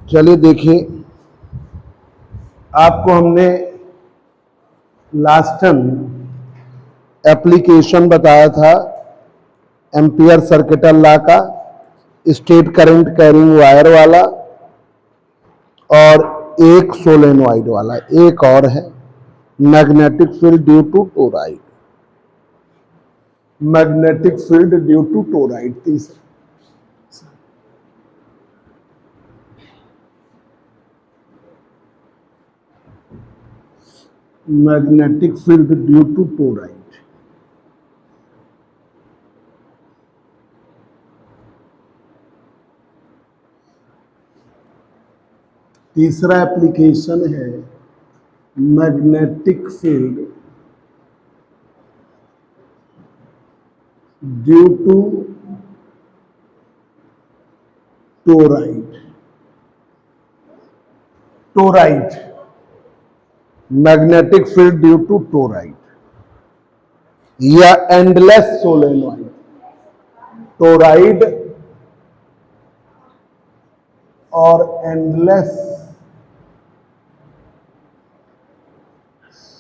चलिए देखिए, आपको हमने लास्ट टाइम एप्लीकेशन बताया था एम्पियर सर्किटल लॉ का, स्टेट करंट कैरिंग वायर वाला और एक सोलेनॉइड वाला, एक और है magnetic field due to toroid. Magnetic field due to toroid तीसरा। Magnetic field due to toroid. तीसरा एप्लीकेशन है magnetic field due to toroid. Toroid, magnetic field due to toroid या एंडलेस सोलेनॉइड। टोराइड और endless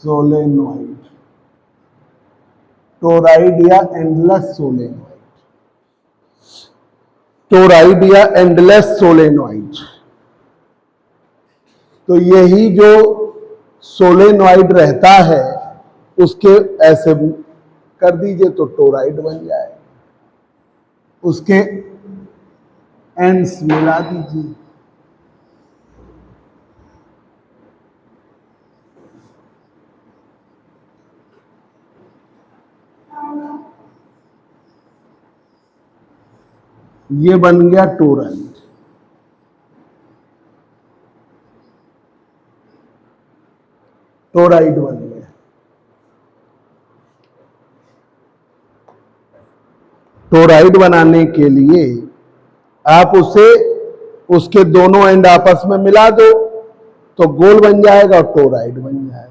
solenoid. Toroid या endless solenoid. Toroid या endless solenoid. तो यही जो सोलेनॉइड रहता है उसके ऐसे कर दीजिए तो टोराइड बन जाए, उसके एंड्स मिला दीजिए। ये बन गया टोराइड। टोराइड बन गया। टोराइड बनाने के लिए आप उसे उसके दोनों एंड आपस में मिला दो तो गोल बन जाएगा और टोराइड बन जाएगा।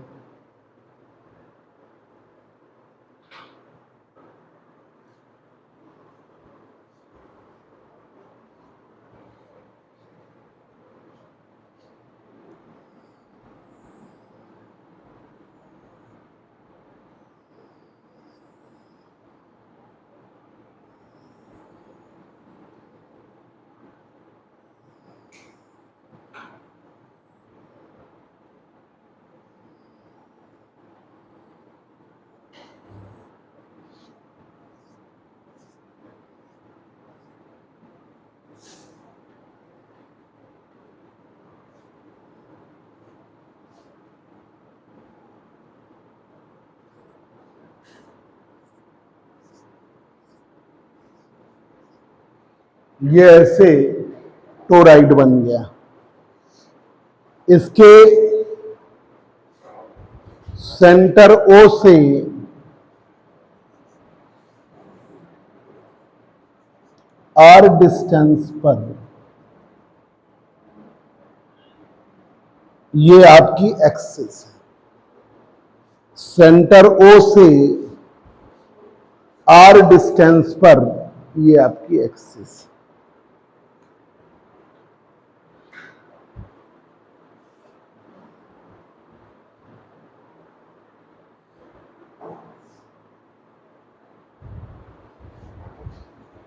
ये ऐसे टोराइड बन गया। इसके सेंटर ओ से आर डिस्टेंस पर ये आपकी एक्सिस है। सेंटर ओ से आर डिस्टेंस पर ये आपकी एक्सिस।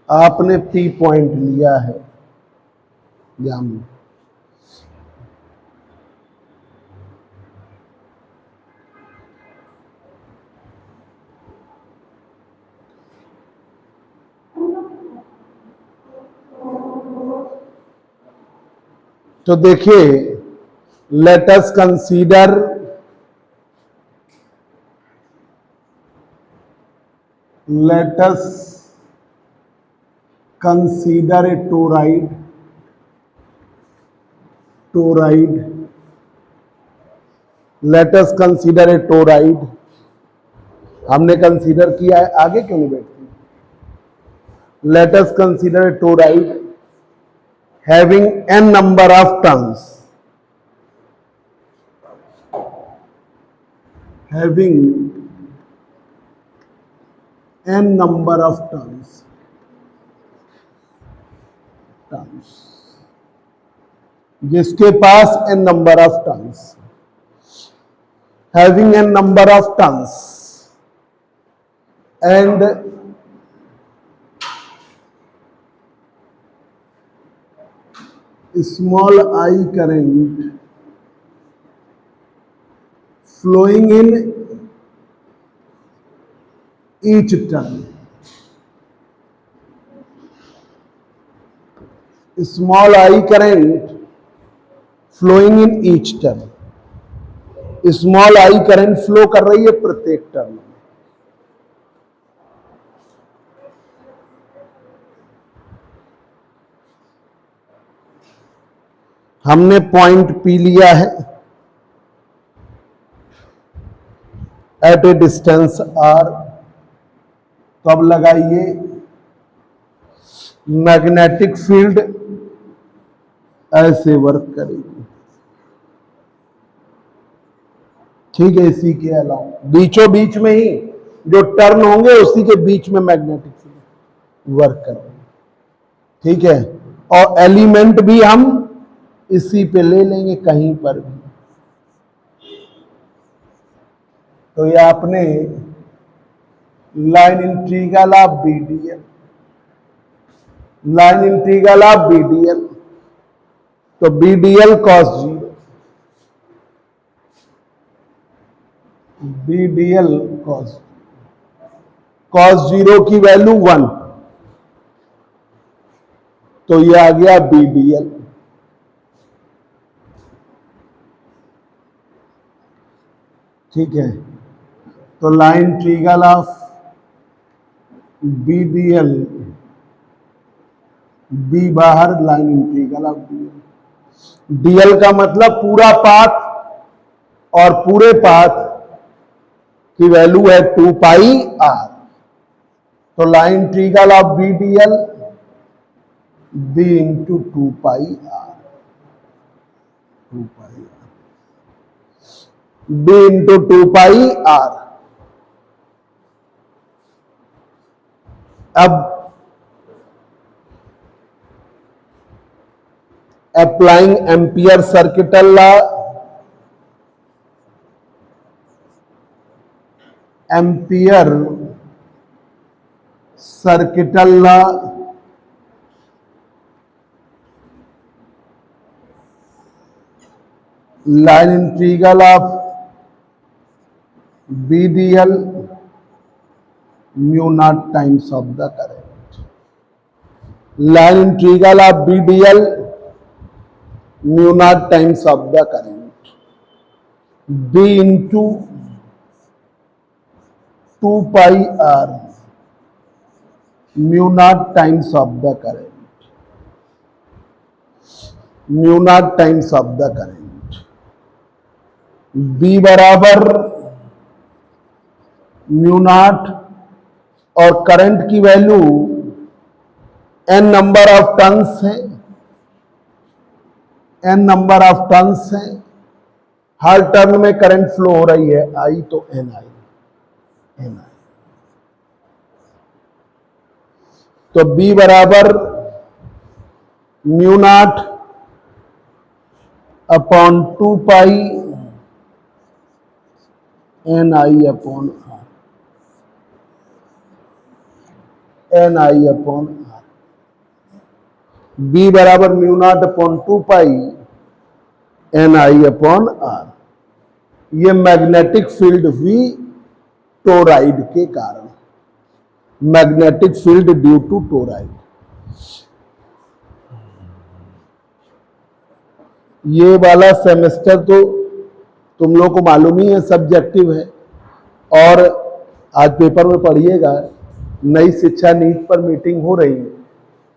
आपने पी पॉइंट लिया है यहां में, तो देखिए late us consider a toroid. Late us consider a toroid. हमने कंसीडर किया है, आगे क्यों नहीं बैठती। Late us consider a toroid having n number of turns, having n number of turns, जिसके पास n number of turns, having n number of turns and small I current flowing in each turn. Small I current flowing in each turn. Small I current flow कर रही है प्रत्येक turn में। हमने point P लिया है eight A distance are. तो अब लगाइए मैग्नेटिक फील्ड ऐसे वर्क करेगी, ठीक है। इसी के अलावा बीचों बीच में ही जो टर्न होंगे उसी के बीच में मैग्नेटिक फील्ड वर्क कर रही है, ठीक है। और एलिमेंट भी हम इसी पे ले लेंगे कहीं पर भी। तो ये आपने line integral of BDL, line integral of BDL, तो BDL cos zero, BDL cos zero की वैल्यू 1, तो ये आ गया बीडीएल। ठीक है, तो line integral of BDL, B बाहर, line integral of DL. DL का मतलब पूरा पाथ, और पूरे पाथ की वैल्यू है 2 पाई आर। तो line integral of BDL B into 2 pi R, 2 pi are, B into 2 pi R. अब applying ampere circuital law, Ampere circuital law, line integral of BDL mu naught times of the current, line integral of BDL mu naught times of the current, B into 2 pi are mu naught times of the current, mu naught times of the current. B बराबर mu naught, और current की value n number of turns है, n number of turns है। हर turn में current flow हो रही है आई, तो एन आई, एन आई। तो बी बराबर mu naught upon 2 pi N I upon R, N I upon R. B बराबर mu naught upon 2 pi N I upon are. ये मैग्नेटिक फील्ड हुई टोराइड के कारण, magnetic field due to toroid. ये वाला semester तो तुम लोग को मालूम ही है सब्जेक्टिव है, और आज पेपर में पढ़िएगा नई शिक्षा नीति पर मीटिंग हो रही है,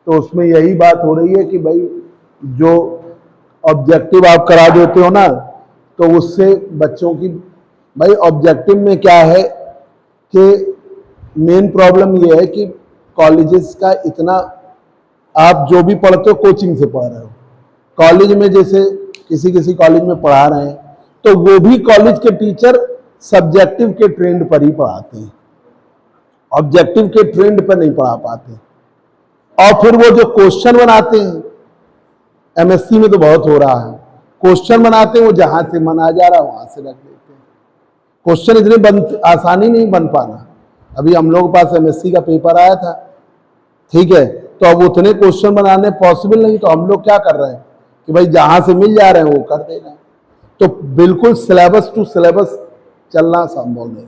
तो उसमें यही बात हो रही है कि भाई जो ऑब्जेक्टिव आप करा देते हो ना, तो उससे बच्चों की, भाई ऑब्जेक्टिव में क्या है कि मेन प्रॉब्लम ये है कि कॉलेजेस का इतना, आप जो भी पढ़ते हो कोचिंग से पढ़ रहे हो, कॉलेज में जैसे किसी किसी कॉलेज में पढ़ा रहे हैं, तो वो भी कॉलेज के टीचर सब्जेक्टिव के ट्रेंड पर ही पढ़ाते हैं, ऑब्जेक्टिव के ट्रेंड पर नहीं पढ़ा पाते। और फिर वो जो क्वेश्चन बनाते हैं एमएससी में तो बहुत हो रहा है, क्वेश्चन बनाते हैं वो जहां से मन आ जा रहा है वहां से रख देते हैं। क्वेश्चन इतने आसानी नहीं बन पाना। अभी हम लोग के पास एमएससी का पेपर आया था, ठीक है, तो अब उतने क्वेश्चन बनाने पॉसिबल नहीं, तो हम लोग क्या कर रहे हैं कि भाई जहां से मिल जा रहे हैं वो कर दे रहे हैं। तो बिल्कुल सिलेबस टू सिलेबस चलना संभव नहीं।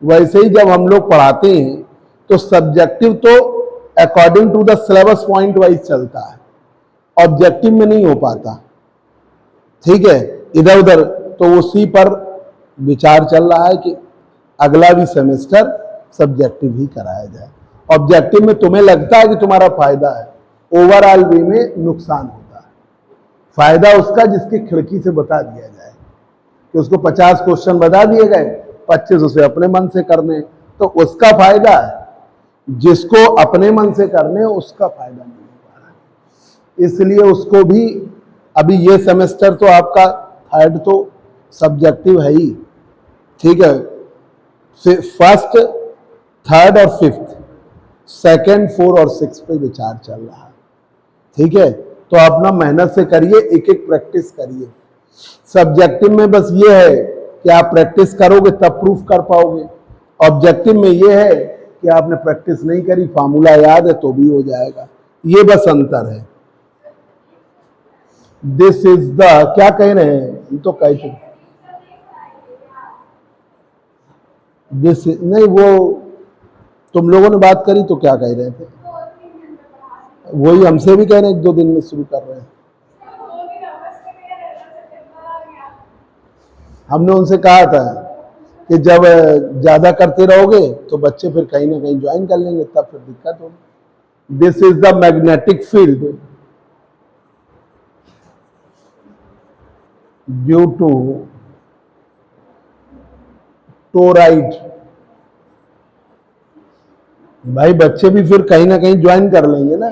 वैसे ही जब हम लोग पढ़ाते हैं तो सब्जेक्टिव तो according to the syllabus point wise चलता है, ऑब्जेक्टिव में नहीं हो पाता, ठीक है, इधर उधर। तो उसी पर विचार चल रहा है कि अगला भी सेमेस्टर सब्जेक्टिव ही कराया जाए। ऑब्जेक्टिव में तुम्हें लगता है कि तुम्हारा फायदा है, ओवरऑल वे में नुकसान होता है। फायदा उसका जिसकी खिड़की से बता दिया जाए कि उसको 50 क्वेश्चन बता दिए गए, 25 उसे अपने मन से करने, तो उसका फायदा है। जिसको अपने मन से करने उसका फायदा नहीं हो पा रहा है, इसलिए उसको भी अभी ये सेमेस्टर तो आपका थर्ड तो सब्जेक्टिव है ही, ठीक है, फर्स्ट थर्ड और फिफ्थ, सेकंड फोर और सिक्स पे विचार चल रहा है, ठीक है। तो अपना मेहनत से करिए, एक एक प्रैक्टिस करिए। सब्जेक्टिव में बस ये है कि आप प्रैक्टिस करोगे तब प्रूफ कर पाओगे, ऑब्जेक्टिव में ये है कि आपने प्रैक्टिस नहीं करी, फार्मूला याद है तो भी हो जाएगा, ये बस अंतर है। दिस इज द, क्या कह रहे हैं, ये तो कहते दिस नहीं, वो तुम लोगों ने बात करी तो क्या कह रहे थे, वही हमसे भी कह रहे हैं 1-2 दिन में शुरू कर रहे हैं। हमने उनसे कहा था कि जब ज्यादा करते रहोगे तो बच्चे फिर कहीं ना कहीं ज्वाइन कर लेंगे, तब फिर दिक्कत होगी। This is the magnetic field due to toroid. भाई बच्चे भी फिर कहीं ना कहीं ज्वाइन कर लेंगे ना।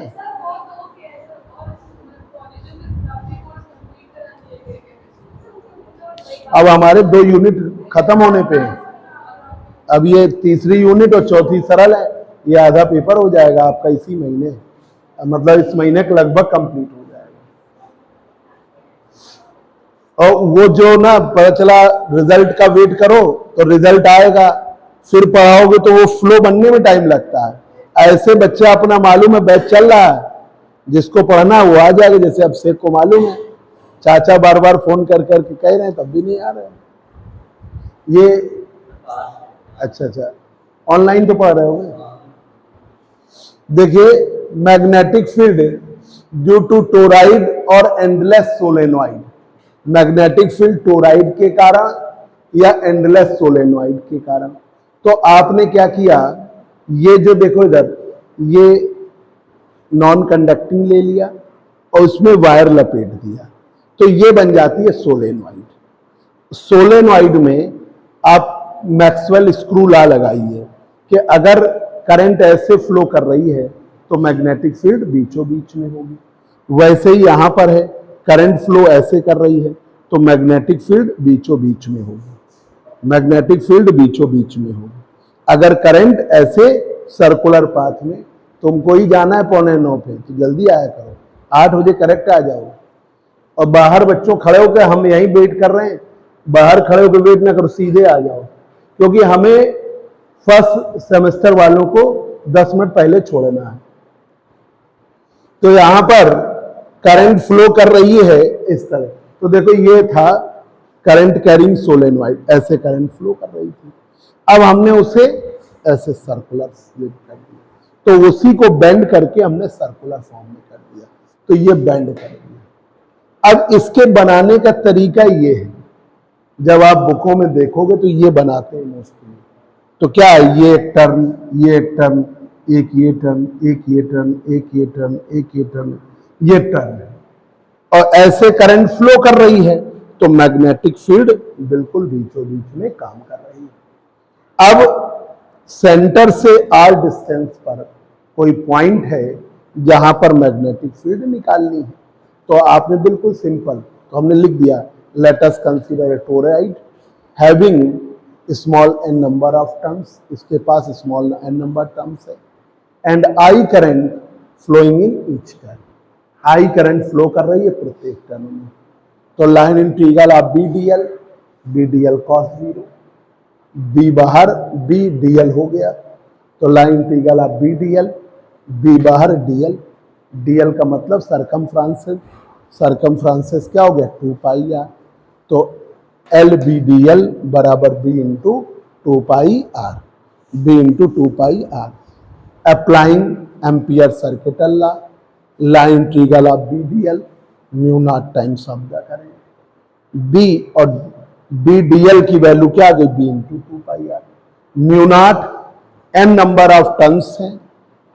अब हमारे 2 यूनिट खत्म होने पे हैं, अब ये तीसरी यूनिट और चौथी सरल है, ये आधा पेपर हो जाएगा आपका इसी महीने, मतलब इस महीने के लगभग कंप्लीट हो जाएगा। और वो जो ना पता चला रिजल्ट का वेट करो तो रिजल्ट आएगा, फिर पढ़ाओगे तो वो फ्लो बनने में टाइम लगता है। ऐसे बच्चा अपना मालूम है बैच चल रहा है, जिसको पढ़ना है वो आ जाएगा। जैसे अब शेख को मालूम है, चाचा बार बार फोन कर करके कह रहे हैं तब भी नहीं आ रहे। ये अच्छा ऑनलाइन तो पढ़ रहे होंगे। देखिए magnetic field due to toroid और endless solenoid, magnetic field toroid के कारण या एंडलेस सोलेनॉइड के कारण। तो आपने क्या किया, ये जो देखो इधर, ये नॉन कंडक्टिंग ले लिया और उसमें वायर लपेट दिया, तो ये बन जाती है सोलेनॉइड। सोलेनॉइड में आप मैक्सवेल स्क्रू लॉ लगाइए कि अगर करंट ऐसे फ्लो कर रही है तो मैग्नेटिक फील्ड बीचों बीच में होगी। वैसे ही यहां पर है, करंट फ्लो ऐसे कर रही है तो मैग्नेटिक फील्ड बीचों बीच में होगी, मैग्नेटिक फील्ड बीचों बीच में होगी। अगर करंट ऐसे सर्कुलर पाथ में, तुमको ही जाना है 8:45 पे, तो जल्दी आया करो, 8 बजे करेक्ट आ जाओ। और बाहर बच्चों खड़े होकर हम यहीं वेट कर रहे हैं, बाहर खड़े होकर वेट ना करो, सीधे आ जाओ, क्योंकि हमें फर्स्ट सेमेस्टर वालों को 10 मिनट पहले छोड़ना है। तो यहां पर करंट फ्लो कर रही है इस तरह, तो देखो ये था करंट कैरिंग सोलेनॉइड, ऐसे करंट फ्लो कर रही थी। अब हमने उसे ऐसे सर्कुलर स्लिप कर दिया, तो उसी को बेंड करके हमने सर्कुलर फॉर्म में कर दिया, तो ये बेंड कर दिया। अब इसके बनाने का तरीका ये है, जब आप बुकों में देखोगे तो ये बनाते हैं मोस्टली। तो क्या है, ये एक टर्न, ये एक टर्न, एक ये टर्न, एक ये टर्न, एक ये टर्न, एक ये टर्न, ये टर्न है, और ऐसे करंट फ्लो कर रही है तो मैग्नेटिक फील्ड बिल्कुल बीचों बीच में काम कर रही है। अब सेंटर से आर डिस्टेंस पर कोई पॉइंट है जहां पर मैग्नेटिक फील्ड निकालनी है, तो आपने बिल्कुल सिंपल, तो हमने लिख दिया let us consider a toroid having small n number of terms, इसके पास स्मॉल एन नंबर टर्म्स है, and I current flowing in each turn, I current flow कर रही है प्रत्येक टर्न में। तो line integral of B D L cos zero, B बाहर बी डी एल हो गया, तो लाइन इंटीग्रल ऑफ बी बाहर डी एल का मतलब सरकमफ्रांसेस, सरकमफ्रांसेस क्या हो गया 2 पाई आर, तो एल बी डी एल बराबर B into 2 pi are, B into 2 pi r. Applying ampere circuital law, line integral of B D L mu naught times of the current, B और B D L की value क्या आ गई B into 2 pi are. Mu naught n number of turns हैं,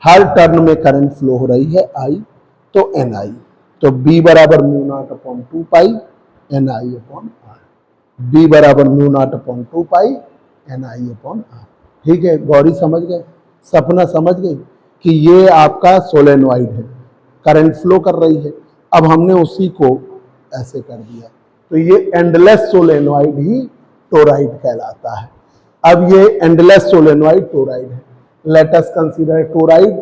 हर turn में current flow हो रही है आई, तो एन आई, तो बी बराबर mu naught upon 2 pi N I upon R, B बराबर mu naught upon 2 pi N I upon are. ठीक है, गौरी समझ गए, सपना समझ गई कि ये आपका सोलेनॉइड है, करंट फ्लो कर रही है। अब हमने उसी को ऐसे कर दिया, तो ये एंडलेस सोलेनॉइड ही टोराइड कहलाता है। अब ये एंडलेस सोलेनॉइड टोराइड है। Let us consider toroid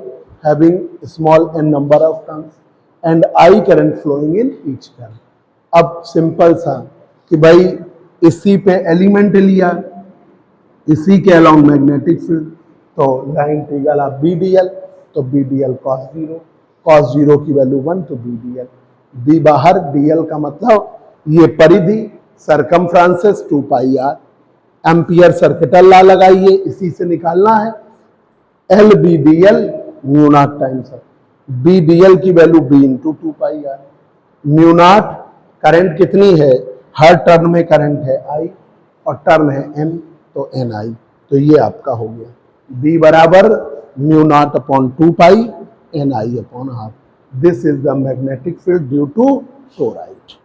having small n number of turns and I current flowing in each turn. अब सिंपल सा कि भाई इसी पे एलिमेंट लिया, इसी के अलाउंग मैग्नेटिक फील्ड, तो line integral of B D L, तो B D L cos zero की वैल्यू 1, तो बी डी एल, बी बाहर डी एल का मतलब ये परिधि circumference 2 pi are, ampere circuital law लगाइए, इसी से निकालना है L B D L mu naught times B D L की value B into 2 pi are. Mu naught current कितनी है, हर टर्न में करंट है आई और टर्न है एन, तो एन आई, तो ये आपका हो गया बी बराबर mu naught upon 2 pi N I upon r. This is the magnetic field due to toroid.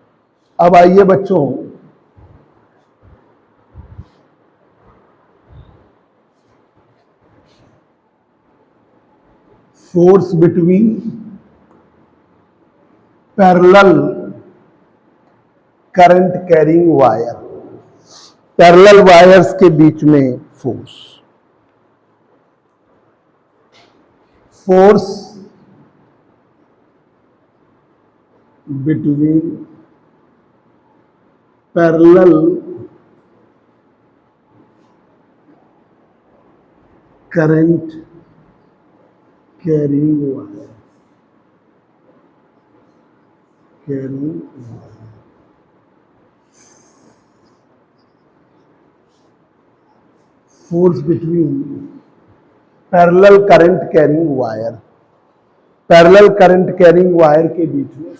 अब आइए बच्चों, force between parallel current carrying wire, parallel wires के बीच में force, force between parallel current carrying wire, carrying wire, force between parallel current carrying wire, parallel current carrying wire के बीच में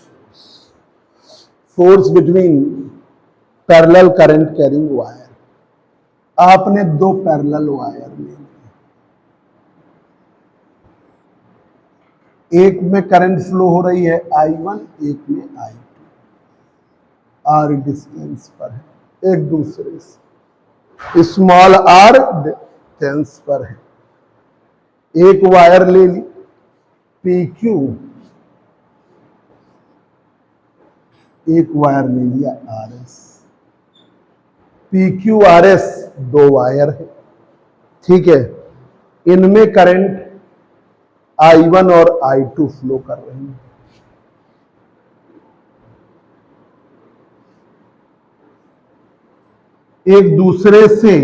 force between parallel current carrying wire. आपने दो parallel wire ले, एक में करंट फ्लो हो रही है I1, एक में I2, आर डिस्टेंस पर है एक दूसरे से, स्मॉल आर डिस्टेंस पर है। एक वायर ले ली PQ, एक वायर ले लिया RS, PQ RS दो वायर है, ठीक है, इनमें करंट I1 और I2 फ्लो कर रहे हैं। एक दूसरे से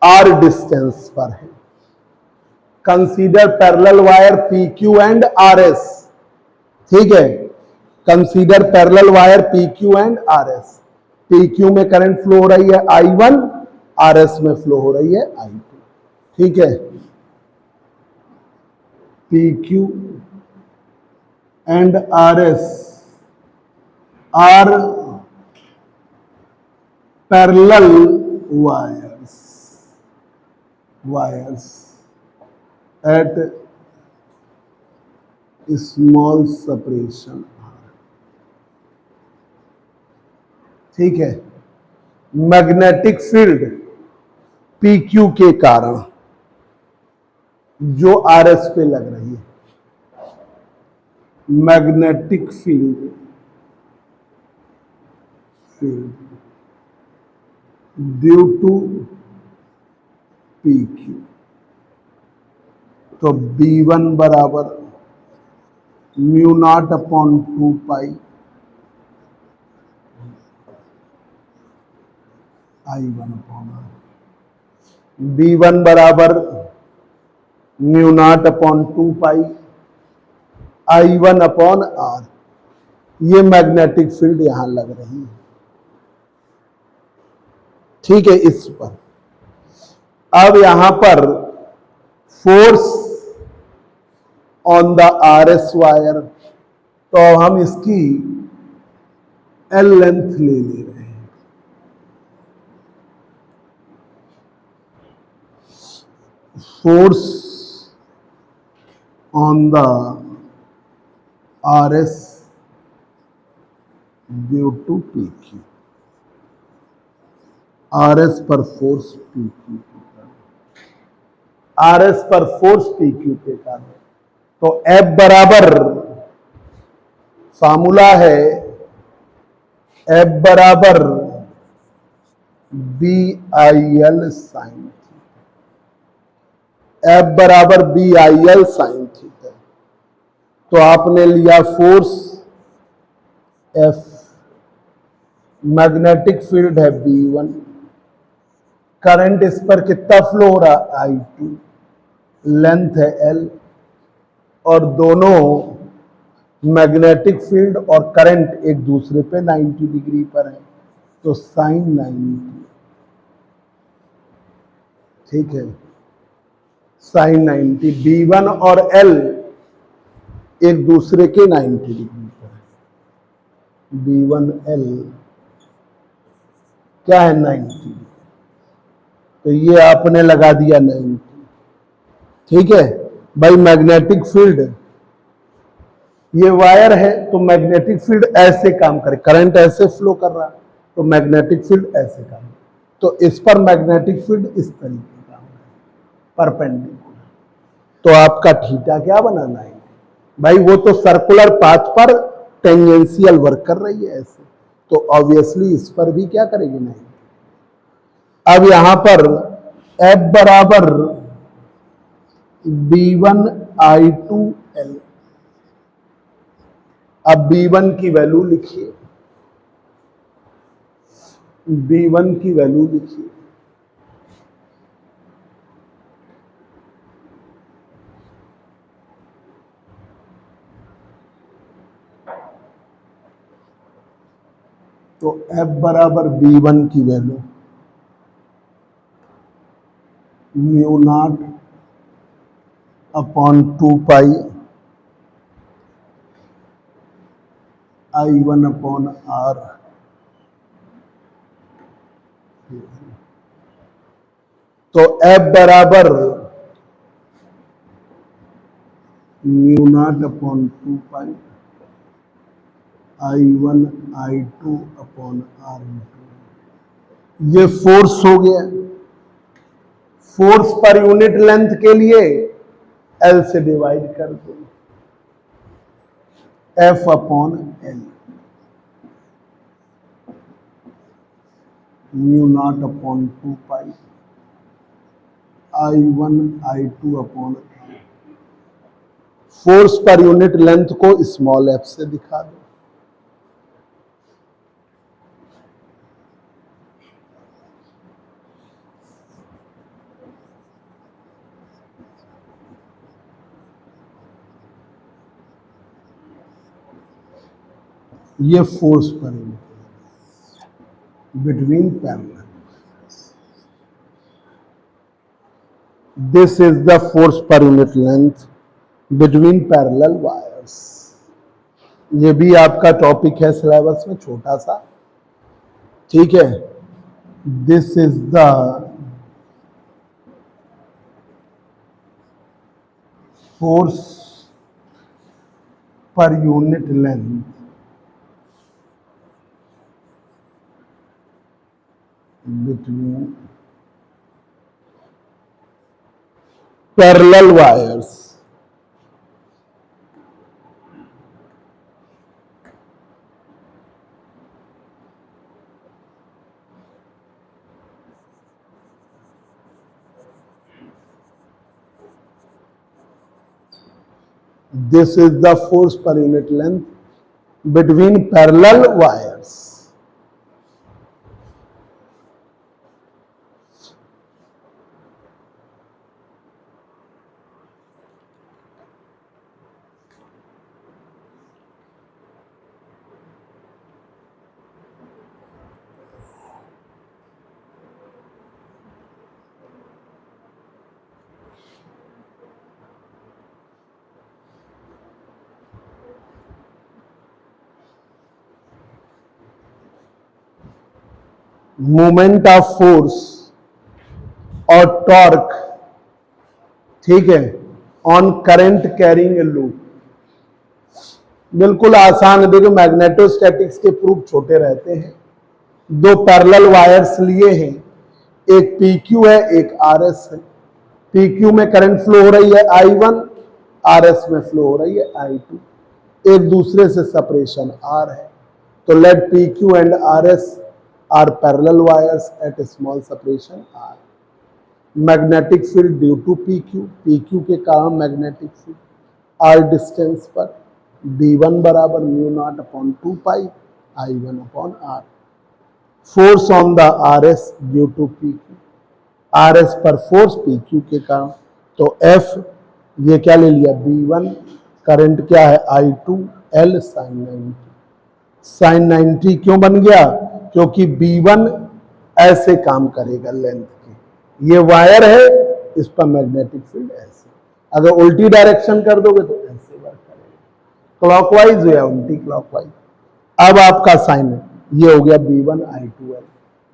R डिस्टेंस पर है। Consider parallel wire PQ and RS, ठीक है, consider parallel wire PQ and RS। PQ में करंट फ्लो हो रही है I1, RS में फ्लो हो रही है I2, ठीक है। PQ and RS are parallel wires at small separation, ठीक है। मैग्नेटिक फील्ड PQ के कारण जो RS पे लग रही है, magnetic field due to PQ, तो B1 बराबर mu naught upon 2 pi I1 upon r. B1 बराबर mu naught upon 2 pi I1 upon are. ये मैग्नेटिक फील्ड यहां लग रही है, ठीक है। इस पर अब यहां पर force on the RS wire, तो हम इसकी L लेंथ ले रहे हैं। Force on the RS due to PQ, RS पर फोर्स PQ के कारण, RS पर फोर्स PQ के कारण। तो F बराबर फार्मूला है, F बराबर BIL साइन, F बराबर BIL साइन थीटा। तो आपने लिया फोर्स F, मैग्नेटिक फील्ड है B1, करंट इस पर कितना फ्लो हो रहा I2, लेंथ है L, और दोनों मैग्नेटिक फील्ड और करंट एक दूसरे पे 90 डिग्री पर है, तो साइन 90, ठीक है। साइन 90, B1 और L एक दूसरे के 90 डिग्री पर है। B1L क्या है 90, तो ये आपने लगा दिया 90, ठीक है भाई। मैग्नेटिक फील्ड, ये वायर है तो मैग्नेटिक फील्ड ऐसे काम करे, करंट ऐसे फ्लो कर रहा है तो मैग्नेटिक फील्ड ऐसे काम करे, तो इस पर मैग्नेटिक फील्ड इस तरीके का परपेंडिकुलर। तो आपका थीटा क्या बनाना है भाई, वो तो सर्कुलर पाथ पर टेंजेंशियल वर्क कर रही है ऐसे, तो ऑब्वियसली इस पर भी क्या करेगी, नहीं। अब यहां पर F बराबर B1I2L। अब B1 की वैल्यू लिखिए, B1 की वैल्यू लिखिए, तो F बराबर B1 की value mu naught upon 2 pi I1 upon R। तो F बराबर mu naught upon 2 pi I1 I2 upon R। ये फोर्स हो गया। फोर्स पर यूनिट लेंथ के लिए L से डिवाइड कर दो, F upon L, mu naught upon 2 pi I1 I2 upon. Force per unit length को स्मॉल f से दिखा दो। ये force per unit between parallel, this is the force per unit length between parallel wires. ये भी आपका topic है syllabus में छोटा सा, ठीक है। This is the force per unit length between parallel wires. This is the force per unit length between parallel wires. Moment of force और टॉर्क, ठीक है, on current carrying a loop. बिल्कुल आसान है। देखो मैग्नेटोस्टैटिक्स के प्रूफ छोटे रहते हैं। दो पैरेलल वायर्स लिए हैं, एक PQ है एक RS है। PQ में करंट फ्लो हो रही है I1, RS में फ्लो हो रही है I2। एक दूसरे से सेपरेशन R है। तो let PQ and RS are parallel wires at small separation R। Magnetic field due to PQ के कारण मैग्नेटिक फील्ड R डिस्टेंस पर B1 बराबर μ0/2 pi I1/R। Force on the RS due to PQ, RS पर force PQ के कारण। तो F ये क्या ले लिया B1, करंट क्या है I2, L sin 90। sin 90 क्यों बन गया? क्योंकि B1 ऐसे काम करेगा लेंथ के, ये वायर है, इस पर मैग्नेटिक फील्ड ऐसे। अगर उल्टी डायरेक्शन कर दोगे तो ऐसे वर्क करेगा, क्लॉकवाइज या उल्टी क्लॉकवाइज। अब आपका साइन ये हो गया B1 I2L।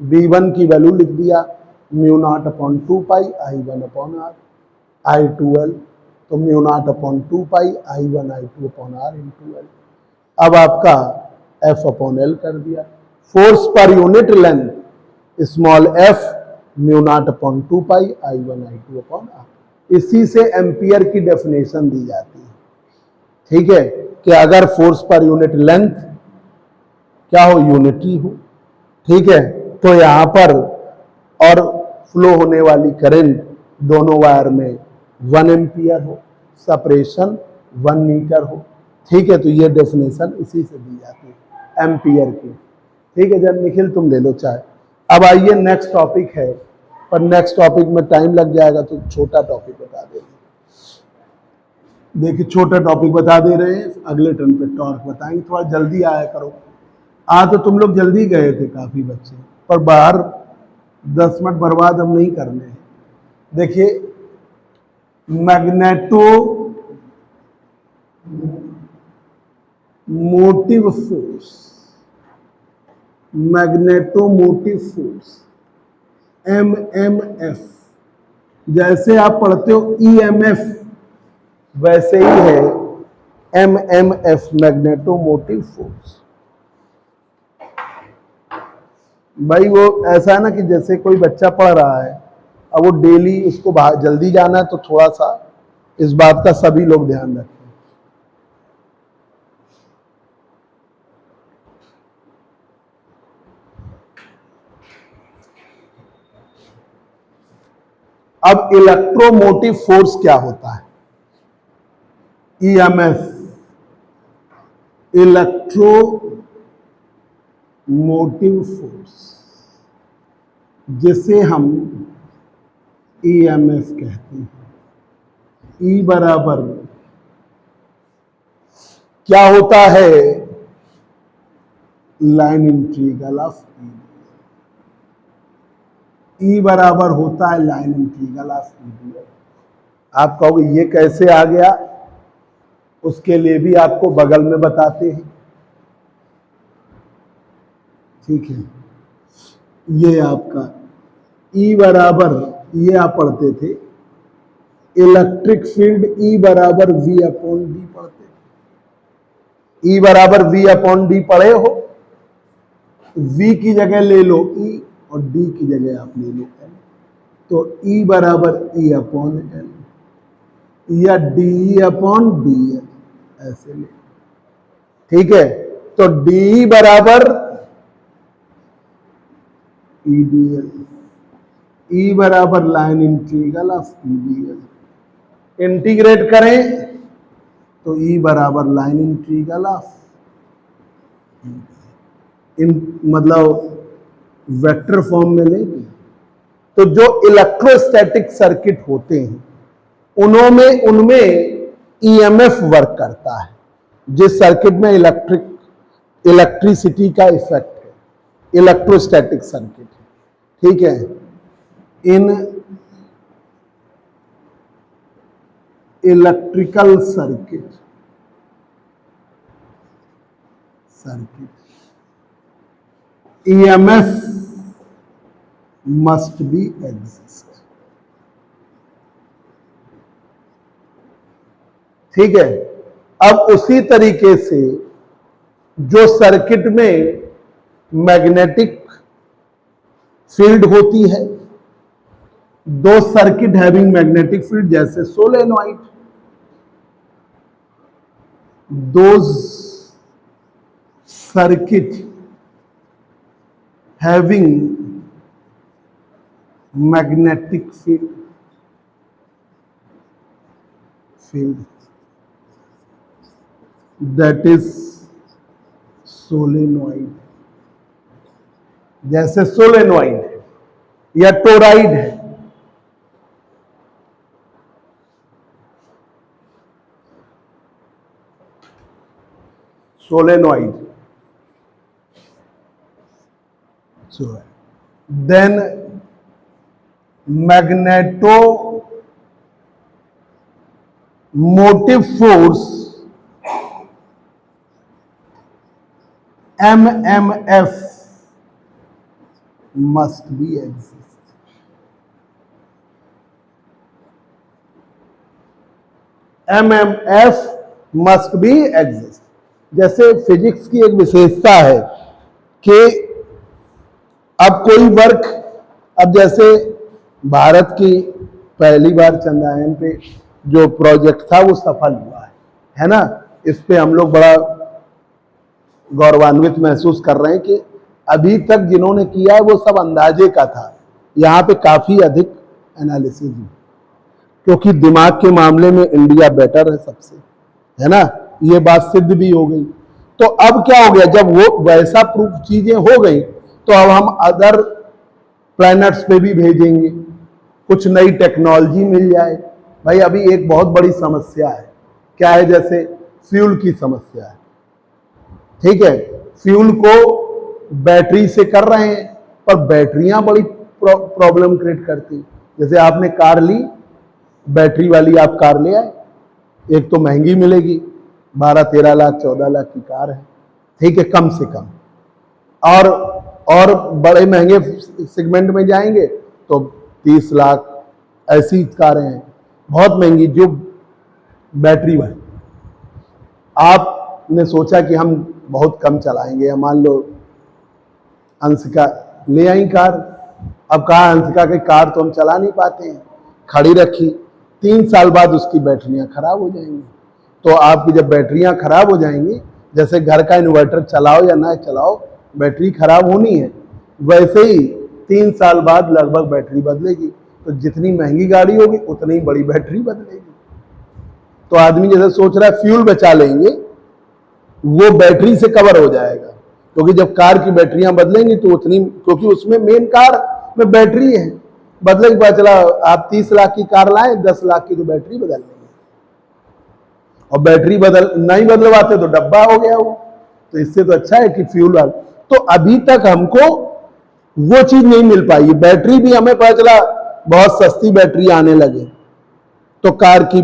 B1 की वैल्यू लिख दिया μ0/2 पाई I1/R। I2L तो μ0/2 पाई I1 I2/R × L। अब आपका F/L कर दिया। Force per unit length small f μ0/2 पाई I1 I2/R। इसी से एम्पियर की डेफिनेशन दी जाती है, ठीक है, कि अगर फोर्स पर यूनिट लेंथ क्या हो, यूनिटी हो, ठीक है, तो यहां पर और फ्लो होने वाली करंट दोनों वायर में 1 एम्पियर हो, सेपरेशन 1 मीटर हो, ठीक है। तो ये डेफिनेशन इसी से दी जाती है एम्पियर की, ठीक है। जब निखिल तुम ले लो चाहे। अब आइए नेक्स्ट टॉपिक है, पर नेक्स्ट टॉपिक में टाइम लग जाएगा तो छोटा टॉपिक बता दे रहे हैं। देखिए छोटा टॉपिक बता दे रहे हैं, अगले टर्न पे टॉर्क बताएंगे। थोड़ा जल्दी आया करो। तो तुम लोग जल्दी गए थे काफी बच्चे, पर बाहर 10 मिनट बर्बाद हम नहीं करने हैं। देखिए magneto motive force, magnetomotive force MMF, जैसे आप पढ़ते हो EMF वैसे ही है MMF, मैग्नेटोमोटिव फोर्स। भाई वो ऐसा है ना कि जैसे कोई बच्चा पढ़ रहा है, अब वो डेली उसको बाहर जल्दी जाना है, तो थोड़ा सा इस बात का सभी लोग ध्यान रखें। अब इलेक्ट्रोमोटिव फोर्स क्या होता है? EMF, इलेक्ट्रोमोटिव फोर्स, जिसे हम EMF कहते हैं। E बराबर क्या होता है? लाइन इंटीग्रल ऑफ E बराबर होता है लाइन इंटीग्रल ऑफ EDL। आप कहोगे ये कैसे आ गया? उसके लिए भी आपको बगल में बताते हैं, ठीक है। ये आपका E बराबर, ये आप पढ़ते थे इलेक्ट्रिक फील्ड E बराबर V/D पढ़ते थे। E बराबर V/D पढ़े हो? V की जगह ले लो E और D की जगह आप ले लो L। तो E बराबर E/L या DE/DL ऐसे ले, ठीक है। तो DE बराबर EDL, E बराबर line integral of EDL। Integrate करें तो E बराबर लाइन इंटीग्रल ऑफ मतलब वेक्टर फॉर्म में लेंगे तो जो इलेक्ट्रोस्टैटिक सर्किट होते हैं उनमें ईएमएफ वर्क करता है। जिस सर्किट में इलेक्ट्रिसिटी का इफेक्ट है, इलेक्ट्रोस्टैटिक सर्किट है, ठीक है। In electrical circuit EMF must be exist, ठीक है। अब उसी तरीके से जो सर्किट में मैग्नेटिक फील्ड होती है, दो सर्किट हैविंग मैग्नेटिक फील्ड जैसे solenoid, those circuit having magnetic field that is solenoid, जैसे सोलेनॉइड है या टोराइड है, solenoid, then magneto motive force MMF must be exist. MMF must be exist. जैसे फिजिक्स की एक विशेषता है कि अब कोई वर्क, अब जैसे भारत की पहली बार चंद्रयान पे जो प्रोजेक्ट था वो सफल हुआ है ना। इस पे हम लोग बड़ा गौरवान्वित महसूस कर रहे हैं कि अभी तक जिन्होंने किया है वो सब अंदाजे का था, यहाँ पे काफी अधिक एनालिसिस है, क्योंकि दिमाग के मामले में इंडिया बेटर है सबसे, है ना। ये बात सिद्ध भी हो गई। तो अब क्या हो गया, जब वो वैसा प्रूफ चीजें हो गई तो अब हम अदर प्लैनेट्स पे भी भेजेंगे, कुछ नई टेक्नोलॉजी मिल जाए। भाई अभी एक बहुत बड़ी समस्या है, क्या है, जैसे फ्यूल की समस्या है, ठीक है। फ्यूल को बैटरी से कर रहे हैं पर बैटरियां बड़ी प्रॉब्लम क्रिएट करती। जैसे आपने कार ली, बैटरी वाली आप कार ले आए, एक तो महंगी मिलेगी, 12-13 लाख 14 लाख की कार है, ठीक है, कम से कम। और बड़े महंगे सेगमेंट में जाएंगे तो 30 लाख ऐसी कारें हैं बहुत महंगी जो बैटरी वाली। आपने सोचा कि हम बहुत कम चलाएंगे, या मान लो अंशिका ले आई कार, अब कहा अंशिका की कार तो हम चला नहीं पाते हैं, खड़ी रखी, 3 साल बाद उसकी बैटरियां खराब हो जाएंगी। तो आपकी जब बैटरियां खराब हो जाएंगी, जैसे घर का इन्वर्टर चलाओ या ना चलाओ बैटरी खराब होनी है, वैसे ही 3 साल बाद लगभग बैटरी बदलेगी। तो जितनी महंगी गाड़ी होगी उतनी बड़ी बैटरी बदलेगी। तो आदमी जैसे सोच रहा है फ्यूल बचा लेंगे, वो बैटरी से कवर हो जाएगा, क्योंकि जब कार की बैटरियां बदलेंगी तो उतनी, क्योंकि उसमें मेन कार में बैटरी है, बदले के बाद चला आप 30 लाख की कार लाए, 10 लाख की तो बैटरी बदल लेंगे, और बैटरी नहीं बदलवाते तो डब्बा हो गया वो। तो इससे तो अच्छा है कि फ्यूल वाला। तो अभी तक हमको वो चीज नहीं मिल पाई। बैटरी भी हमें पता चला बहुत सस्ती बैटरी आने लगे, तो कार की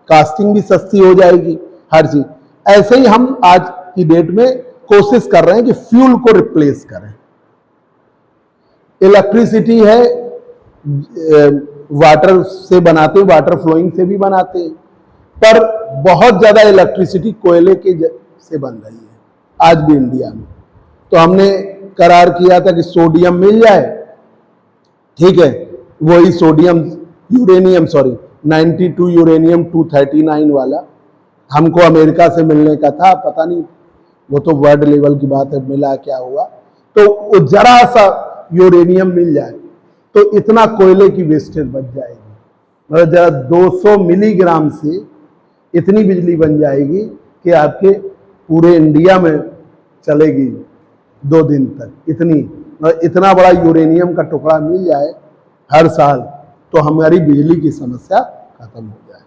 कास्टिंग भी सस्ती हो जाएगी, हर चीज। ऐसे ही हम आज की डेट में कोशिश कर रहे हैं कि फ्यूल को रिप्लेस करें। इलेक्ट्रिसिटी है वाटर से बनाते हैं, वाटर फ्लोइंग से भी बनाते हैं, पर बहुत ज्यादा इलेक्ट्रिसिटी कोयले के से बन रही है आज भी इंडिया में। तो हमने करार किया था कि सोडियम मिल जाए, ठीक है, वही सोडियम यूरेनियम 92 यूरेनियम 239 वाला हमको अमेरिका से मिलने का था, पता नहीं, वो तो वर्ल्ड लेवल की बात है, मिला क्या हुआ। तो वो जरा सा यूरेनियम मिल जाए तो इतना कोयले की वेस्टेज बच जाएगी। मतलब जरा 200 मिलीग्राम से इतनी बिजली बन जाएगी कि आपके पूरे इंडिया में चलेगी 2 दिन तक। इतना बड़ा यूरेनियम का टुकड़ा मिल जाए हर साल तो हमारी बिजली की समस्या खत्म हो जाए।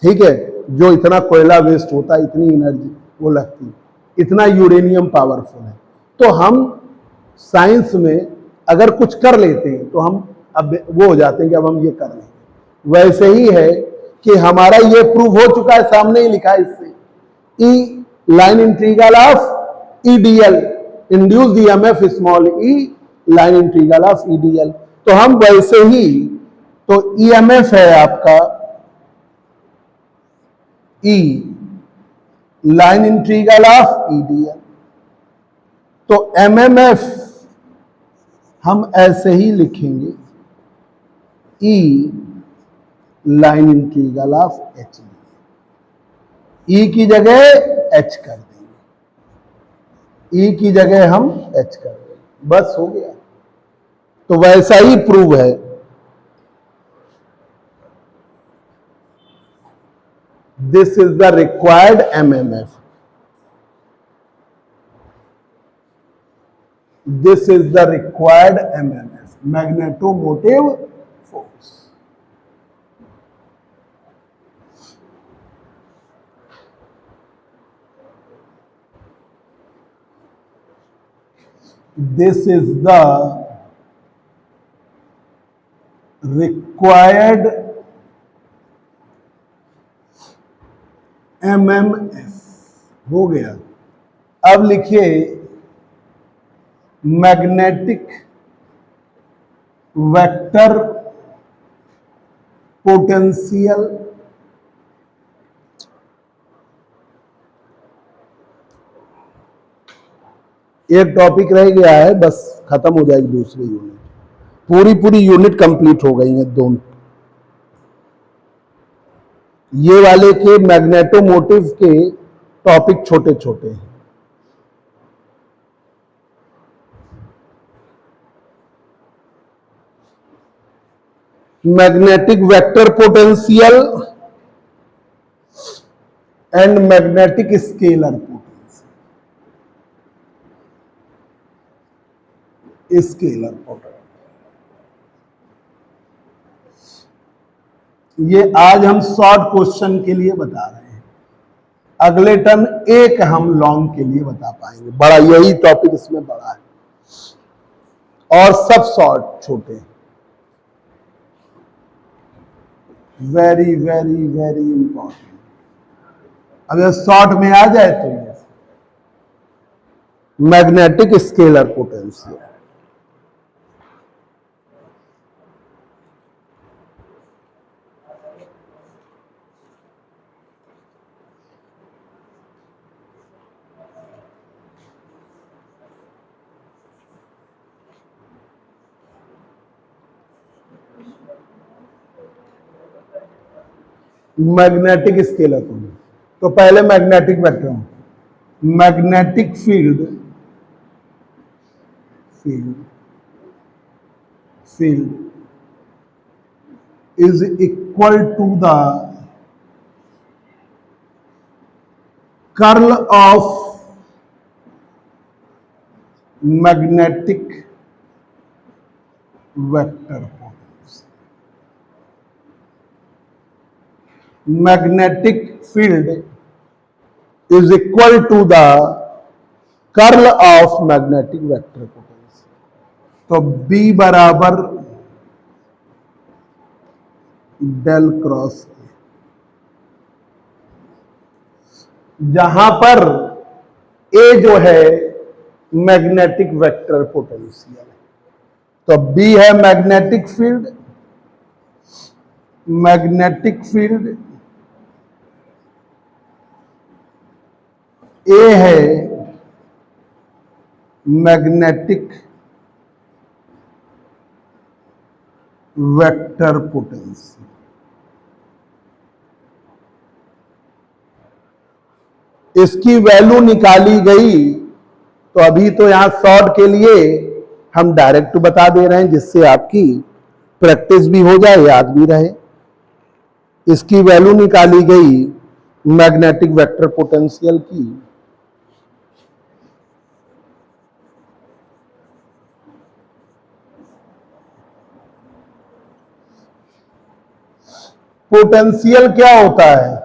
ठीक है, जो इतना कोयला वेस्ट होता है, इतनी एनर्जी वो लगती, इतना यूरेनियम पावरफुल है। तो हम साइंस में अगर कुछ कर लेते हैं तो हम अब वो हो जाते हैं कि अब हम ये कर लेंगे। वैसे ही है कि हमारा ये प्रूव हो चुका है, सामने ही लिखा है इससे, E line integral of EDL induce EMF small E line integral of EDL. तो हम वैसे ही, तो ईएमएफ है आपका E line integral of EDL, तो एमएमएफ हम ऐसे ही लिखेंगे E line integral of H D. E की जगह एच कर देंगे, ई की जगह हम एच कर देंगे, बस हो गया। तो वैसा ही प्रूव है। This is the required MMF, this is the required MMF, magnetomotive force. This is the required MMF। हो गया। अब लिखिए मैग्नेटिक वेक्टर पोटेंशियल एक टॉपिक रह गया है, बस खत्म हो जाएगी दूसरी यूनिट। पूरी यूनिट कंप्लीट हो गई है दोनों। ये वाले के मैग्नेटोमोटिव के टॉपिक छोटे छोटे हैं। Magnetic vector potential and magnetic scalar potential, scalar potential. ये आज हम शॉर्ट क्वेश्चन के लिए बता रहे हैं, अगले टर्म एक हम लॉन्ग के लिए बता पाएंगे। बड़ा यही टॉपिक इसमें बड़ा है और सब शॉर्ट छोटे हैं। Very very very important. अब ये शॉर्ट में आ जाए तो ये magnetic scalar potential, magnetic scalar potential. तो पहले magnetic vector, magnetic field is equal to the curl of magnetic vector potential. Magnetic field is equal to the curl of magnetic vector potential. तो B बराबर del cross ए, जहां पर ए जो है magnetic vector potential है, तो बी है magnetic field, ए है मैग्नेटिक वेक्टर पोटेंशियल। इसकी वैल्यू निकाली गई, तो अभी तो यहां शॉर्ट के लिए हम डायरेक्ट बता दे रहे हैं जिससे आपकी प्रैक्टिस भी हो जाए, याद भी रहे। इसकी वैल्यू निकाली गई मैग्नेटिक वेक्टर पोटेंशियल की पोटेंशियल क्या होता है?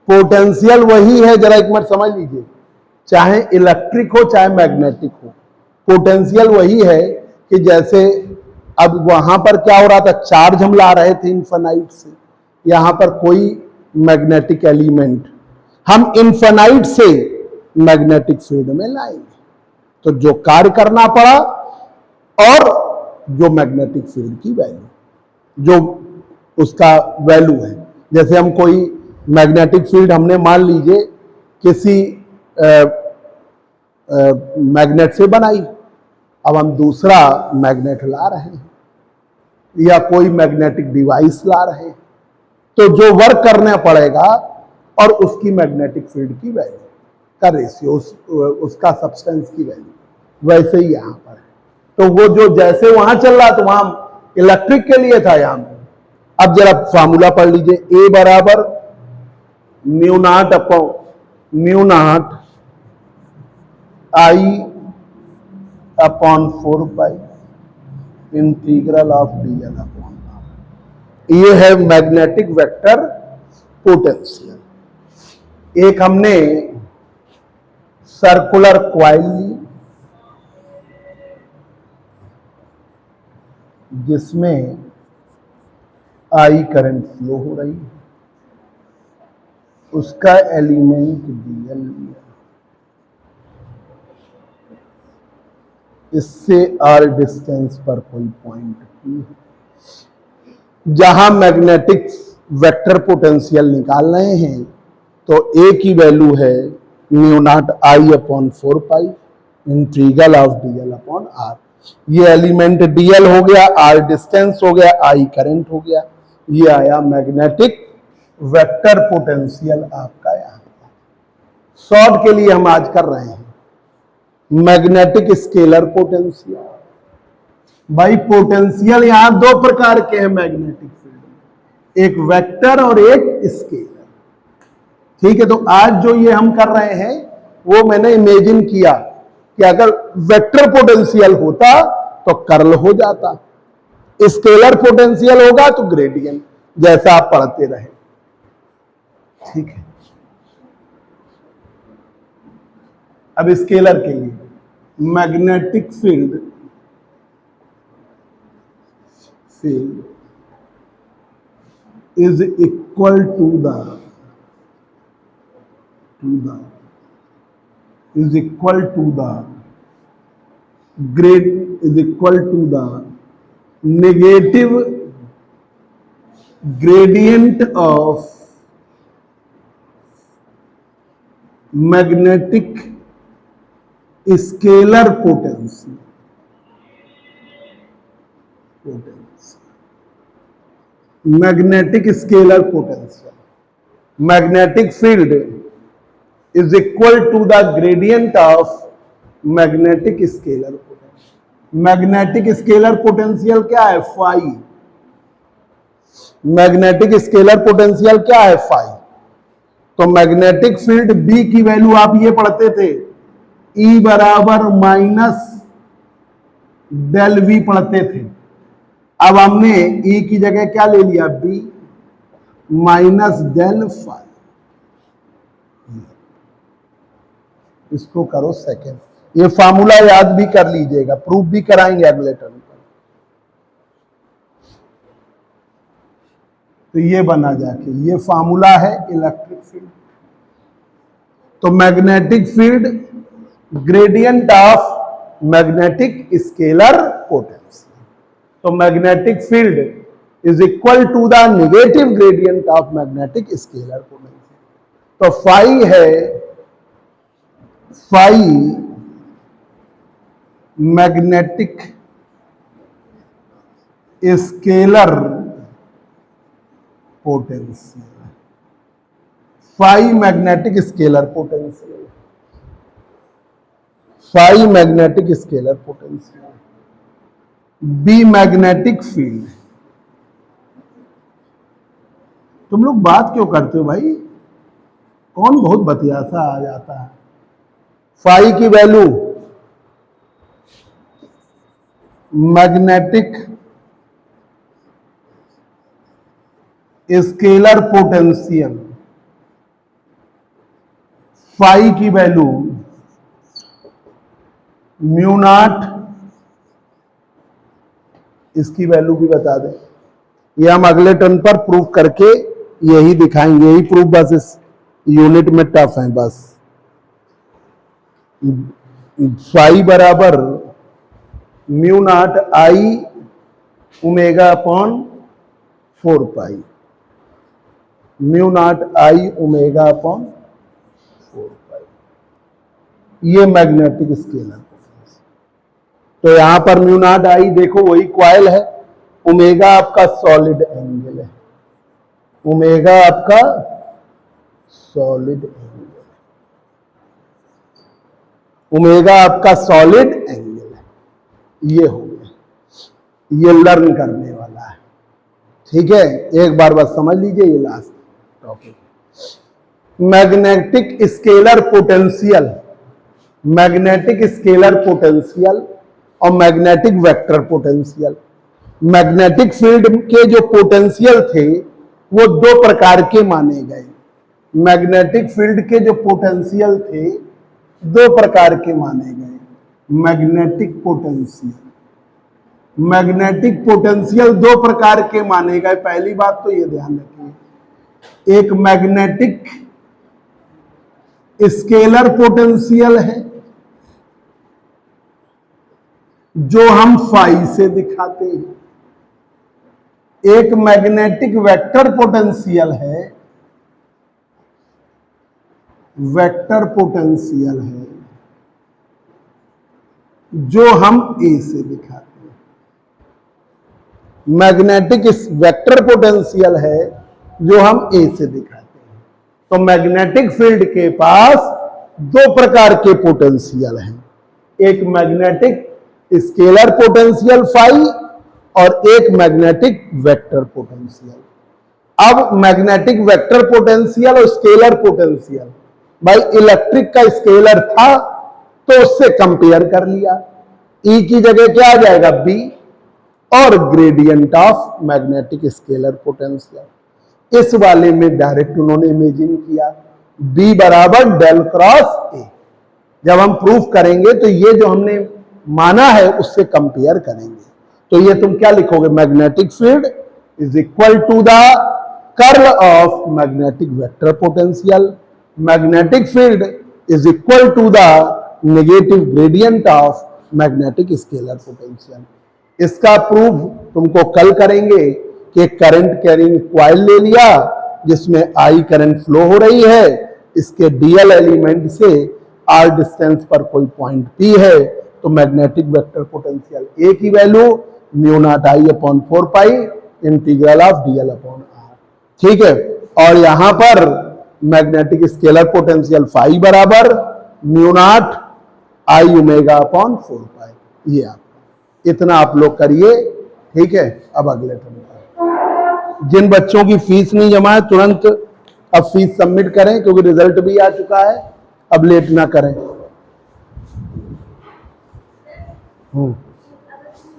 पोटेंशियल वही है, जरा एक मिनट समझ लीजिए, चाहे इलेक्ट्रिक हो चाहे मैग्नेटिक हो, पोटेंशियल वही है कि जैसे अब वहां पर क्या हो रहा था, चार्ज हम ला रहे थे इन्फिनाइट से, यहां पर कोई मैग्नेटिक एलिमेंट हम इन्फिनाइट से मैग्नेटिक फील्ड में लाएंगे, तो जो कार्य करना पड़ा और जो मैग्नेटिक फील्ड की वैल्यू, जो उसका वैल्यू है, जैसे हम कोई मैग्नेटिक फील्ड हमने मान लीजिए किसी मैग्नेट से बनाई, अब हम दूसरा मैग्नेट ला रहे हैं या कोई मैग्नेटिक डिवाइस ला रहे हैं, तो जो वर्क करना पड़ेगा और उसकी मैग्नेटिक फील्ड की वैल्यू का रेशियो, उसका सब्सटेंस की वैल्यू, वैसे ही यहां पर है। तो वो जो जैसे वहां चल रहा तो वहां इलेक्ट्रिक के लिए था, यहां में अब जरा फार्मूला पढ़ लीजिए, ए बराबर mu naught I upon 4 pi integral of d l upon are. ये है मैग्नेटिक वेक्टर पोटेंशियल। एक हमने सर्कुलर क्वाइल ली जिसमें आई करंट फ्लो हो रही है, उसका एलिमेंट डीएल लिया, इससे आर डिस्टेंस पर कोई पॉइंट पी है, जहां मैग्नेटिक वेक्टर पोटेंशियल निकाल रहे हैं तो ए की वैल्यू है mu naught I upon 4 pi integral of d l upon are. ये एलिमेंट डीएल हो गया, आर डिस्टेंस हो गया, आई करंट हो गया, ये आया मैग्नेटिक वेक्टर पोटेंशियल आपका यहां। शॉर्ट के लिए हम आज कर रहे हैं मैग्नेटिक स्केलर पोटेंशियल। भाई पोटेंशियल यहां दो प्रकार के हैं मैग्नेटिक फील्ड में, एक वेक्टर और एक स्केलर। ठीक है, तो आज जो ये हम कर रहे हैं वो मैंने इमेजिन किया कि अगर वेक्टर पोटेंशियल होता तो कर्ल हो जाता, स्केलर पोटेंशियल होगा तो ग्रेडियंट, जैसा आप पढ़ते रहे। ठीक है, अब स्केलर के लिए magnetic field is equal to the negative gradient of magnetic scalar potential. Magnetic scalar potential. Magnetic field is equal to the gradient of magnetic scalar potential. Magnetic scalar potential क्या है? फाई। मैग्नेटिक स्केलर पोटेंशियल क्या है? Phi. तो magnetic field B की value आप ये पढ़ते थे, ई बराबर माइनस डेल वी पढ़ते थे। अब हमने ई की जगह क्या ले लिया? B minus del phi. इसको करो सेकेंड, ये फार्मूला याद भी कर लीजिएगा, प्रूफ भी कराएंगे अगले टर्म पर। तो ये बना जाके, ये फार्मूला है इलेक्ट्रिक फील्ड। तो magnetic field gradient of magnetic scalar potential. तो magnetic field is equal to the negative gradient of magnetic scalar potential. तो फाई है, phi magnetic scalar potential, phi magnetic scalar potential, phi magnetic scalar potential. B magnetic field, तुम लोग बात क्यों करते हो भाई? कौन बहुत बतियासा आ जाता है? फाई की value magnetic scalar potential, phi की वैल्यू म्यू नॉट, इसकी वैल्यू भी बता दें। ये हम अगले टर्न पर प्रूव करके यही दिखाएंगे, यही प्रूफ बस इस यूनिट में टफ है बस। फाई बराबर mu naught I omega upon 4 pi, mu naught I omega upon 4 pi, ये मैग्नेटिक स्केलर। तो यहां पर म्यू नॉट आई देखो वही क्वाइल है, ओमेगा आपका सॉलिड एंगल है, ओमेगा आपका सॉलिड एंगल, ओमेगा आपका सॉलिड एंगल है। ये हो गया, ये लर्न करने वाला है, ठीक है। एक बार बस समझ लीजिए ये last topic. Magnetic scalar potential, magnetic scalar potential और magnetic vector potential. Magnetic field के जो पोटेंशियल थे वो दो प्रकार के माने गए। मैग्नेटिक फील्ड के जो पोटेंशियल थे दो प्रकार के माने गए। मैग्नेटिक पोटेंशियल, मैग्नेटिक पोटेंशियल दो प्रकार के माने गए। पहली बात तो ये ध्यान रखिए, एक मैग्नेटिक स्केलर पोटेंशियल है जो हम फाई से दिखाते हैं, एक मैग्नेटिक वेक्टर पोटेंशियल है, वेक्टर पोटेंशियल है जो हम ए से दिखाते हैं। मैग्नेटिक वेक्टर पोटेंशियल है जो हम ए से दिखाते हैं। तो मैग्नेटिक फील्ड के पास दो प्रकार के पोटेंशियल हैं, एक मैग्नेटिक स्केलर पोटेंशियल फाई और एक मैग्नेटिक वेक्टर पोटेंशियल। अब मैग्नेटिक वेक्टर पोटेंशियल और स्केलर पोटेंशियल, भाई इलेक्ट्रिक का स्केलर था तो उससे कंपेयर कर लिया, ई की जगह क्या आ जाएगा बी, और gradient of magnetic scalar potential इस वाले में डायरेक्ट उन्होंने इमेजिन किया, बी बराबर डेल क्रॉस ए। जब हम प्रूफ करेंगे तो ये जो हमने माना है उससे कंपेयर करेंगे। तो ये तुम क्या लिखोगे, magnetic field is equal to the curl of magnetic vector potential, magnetic field is equal to the negative gradient of magnetic scalar potential. इसका प्रूफ तुमको कल करेंगे कि करंट कैरिंग कॉइल ले लिया जिसमें आई करंट फ्लो हो रही है, इसके डीएल एलिमेंट से आर डिस्टेंस पर कोई पॉइंट पी है, तो मैग्नेटिक वेक्टर पोटेंशियल ए की value mu naught I upon 4 pi integral of d l upon are, ठीक है। और यहां पर मैग्नेटिक स्केलर पोटेंशियल फाई बराबर mu naught I omega upon 4 pi. ये आप इतना आप लोग करिए, ठीक है। अब अगले टर्म पर जिन बच्चों की फीस नहीं जमा है तुरंत अब फीस सबमिट करें क्योंकि रिजल्ट भी आ चुका है, अब लेट ना करें।